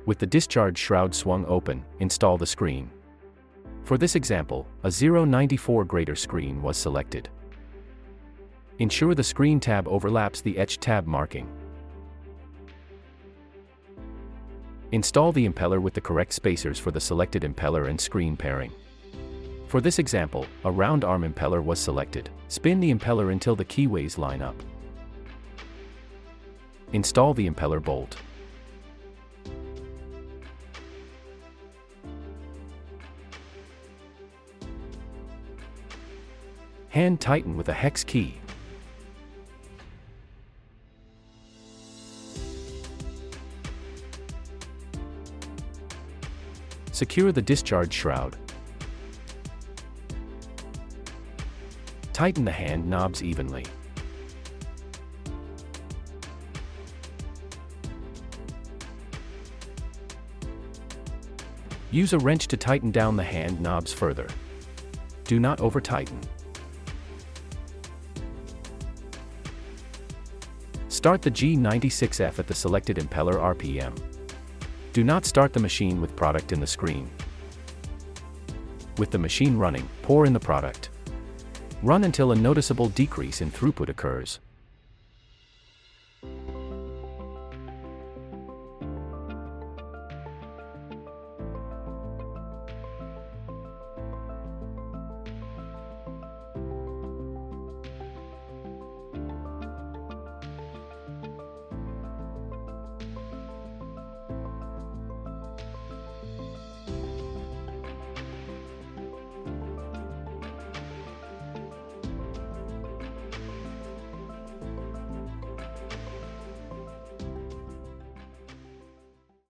With the discharge shroud swung open, install the screen. For this example, a 094 grader screen was selected. Ensure the screen tab overlaps the etch tab marking. Install the impeller with the correct spacers for the selected impeller and screen pairing. For this example, a round arm impeller was selected. Spin the impeller until the keyways line up. Install the impeller bolt. Hand tighten with a hex key. Secure the discharge shroud. Tighten the hand knobs evenly. Use a wrench to tighten down the hand knobs further. Do not over-tighten. Start the G96F at the selected impeller RPM. Do not start the machine with product in the screen. With the machine running, pour in the product. Run until a noticeable decrease in throughput occurs.